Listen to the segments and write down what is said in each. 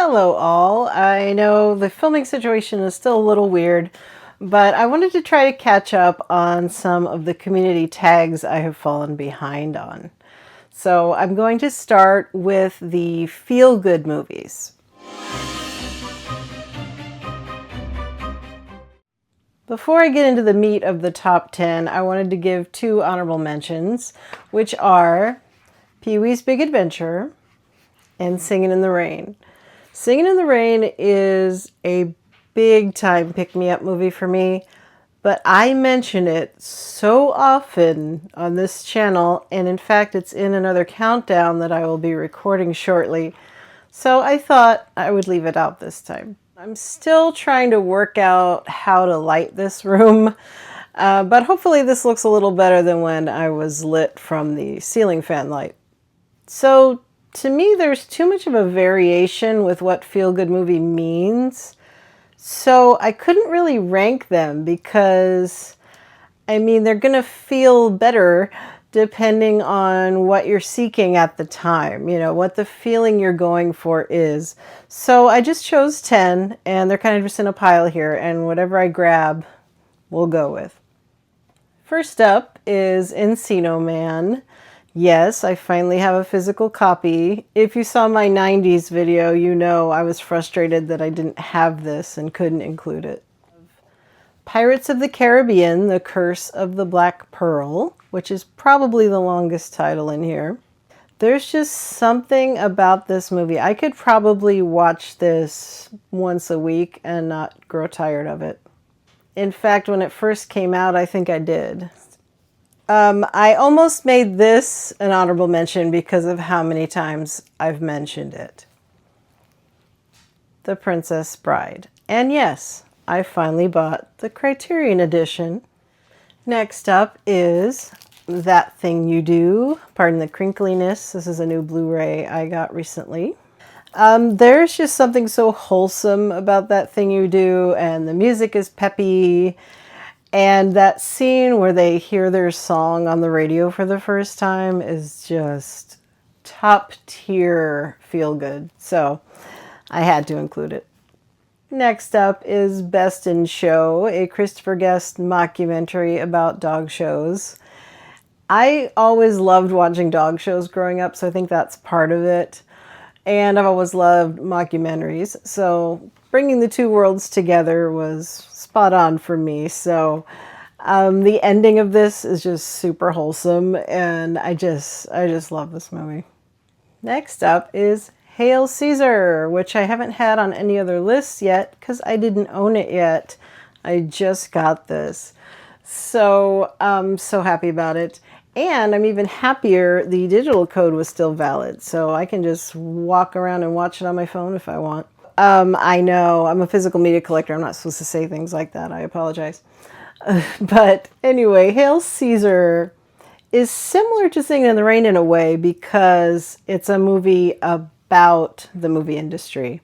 Hello all. I know the filming situation is still a little weird, but I wanted to try to catch up on some of the community tags I have fallen behind on. So I'm going to start with the feel-good movies. Before I get into the meat of the top 10, I wanted to give two honorable mentions, which are Pee-wee's Big Adventure and Singin' in the Rain. Singin' in the Rain is a big time pick-me-up movie for me, but I mention it so often on this channel, and in fact it's in another countdown that I will be recording shortly, so I thought I would leave it out this time. I'm still trying to work out how to light this room, but hopefully this looks a little better than when I was lit from the ceiling fan light. So to me, there's too much of a variation with what feel-good movie means. So I couldn't really rank them because, I mean, they're going to feel better depending on what you're seeking at the time, you know, what the feeling you're going for is. So I just chose 10, and they're kind of just in a pile here, and whatever I grab, we'll go with. First up is Encino Man. Yes, I finally have a physical copy. If you saw my 90s video, you know I was frustrated that I didn't have this and couldn't include it. Pirates of the Caribbean, The Curse of the Black Pearl, which is probably the longest title in here. There's just something about this movie. I could probably watch this once a week and not grow tired of it. In fact, when it first came out, I think I did. I almost made this an honorable mention because of how many times I've mentioned it. The Princess Bride. And yes, I finally bought the Criterion edition. Next up is That Thing You Do. Pardon the crinkliness. This is a new Blu-ray I got recently. There's just something so wholesome about That Thing You Do, and the music is peppy. And that scene where they hear their song on the radio for the first time is just top tier feel good. So I had to include it. Next up is Best in Show, a Christopher Guest mockumentary about dog shows. I always loved watching dog shows growing up, so I think that's part of it. And I've always loved mockumentaries, so bringing the two worlds together was spot on for me. So the ending of this is just super wholesome, and I just love this movie. Next up is Hail Caesar, which I haven't had on any other lists yet because I didn't own it yet. I just got this. So I'm so happy about it. And I'm even happier the digital code was still valid, so I can just walk around and watch it on my phone if I want. I know, I'm a physical media collector. I'm not supposed to say things like that. I apologize. But anyway, Hail Caesar is similar to Singin' in the Rain in a way because it's a movie about the movie industry.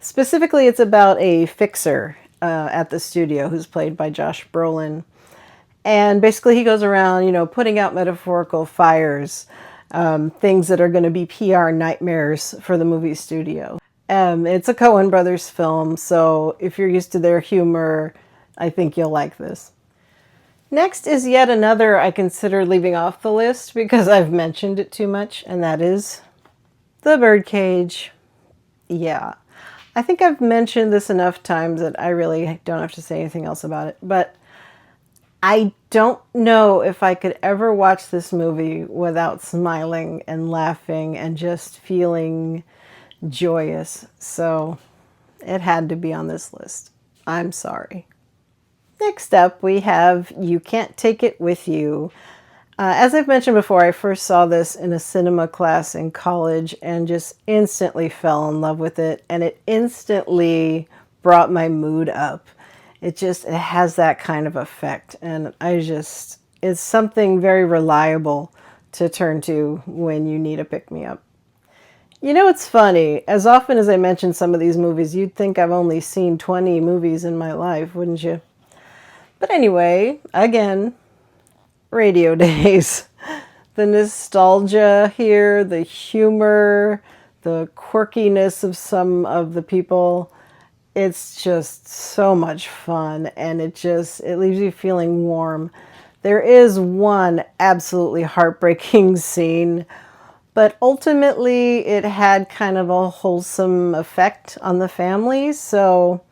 Specifically, it's about a fixer at the studio who's played by Josh Brolin. And basically he goes around, you know, putting out metaphorical fires, things that are going to be PR nightmares for the movie studio. It's a Coen Brothers film, so if you're used to their humor, I think you'll like this. Next is yet another I consider leaving off the list because I've mentioned it too much, and that is The Birdcage. Yeah, I think I've mentioned this enough times that I really don't have to say anything else about it, but I don't know if I could ever watch this movie without smiling and laughing and just feeling joyous. So it had to be on this list. I'm sorry. Next up, we have You Can't Take It With You. As I've mentioned before, I first saw this in a cinema class in college and just instantly fell in love with it. And it instantly brought my mood up. It has that kind of effect, and it's something very reliable to turn to when you need a pick-me-up. You know, it's funny, as often as I mention some of these movies, you'd think I've only seen 20 movies in my life, wouldn't you? But anyway, again, Radio Days. The nostalgia here, the humor, the quirkiness of some of the people. It's just so much fun, and it leaves you feeling warm. There is one absolutely heartbreaking scene, but ultimately it had kind of a wholesome effect on the family, so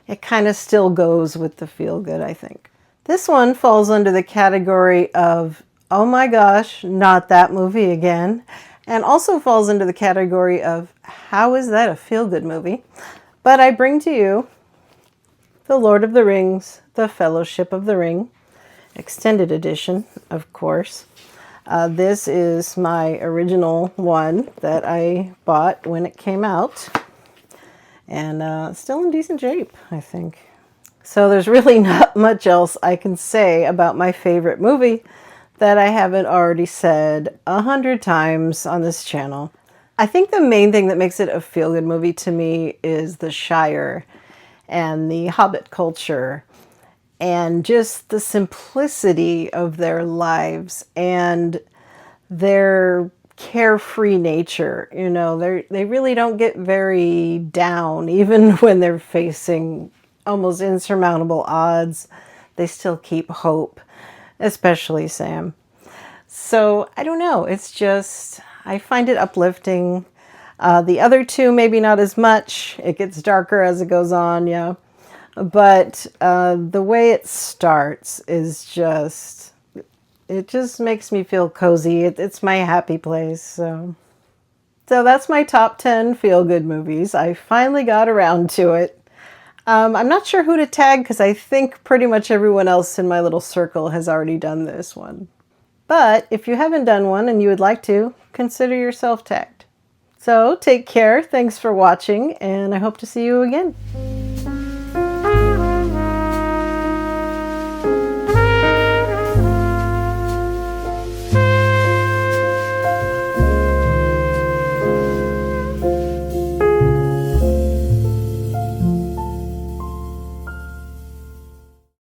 it kind of still goes with the feel good, I think. This one falls under the category of, oh my gosh, not that movie again, and also falls into the category of, how is that a feel good movie? But I bring to you The Lord of the Rings, The Fellowship of the Ring, extended edition, of course. This is my original one that I bought when it came out, and still in decent shape, I think. So there's really not much else I can say about my favorite movie that I haven't already said 100 times on this channel. I think the main thing that makes it a feel-good movie to me is the Shire and the Hobbit culture and just the simplicity of their lives and their carefree nature. You know, they really don't get very down, even when they're facing almost insurmountable odds. They still keep hope, especially Sam. So I don't know, it's just, I find it uplifting. The other two, maybe not as much. It gets darker as it goes on, yeah. But the way it starts is just, it just makes me feel cozy. It's my happy place. So that's my top 10 feel-good movies. I finally got around to it. I'm not sure who to tag because I think pretty much everyone else in my little circle has already done this one. But if you haven't done one and you would like to, consider yourself tagged. So take care, thanks for watching, and I hope to see you again.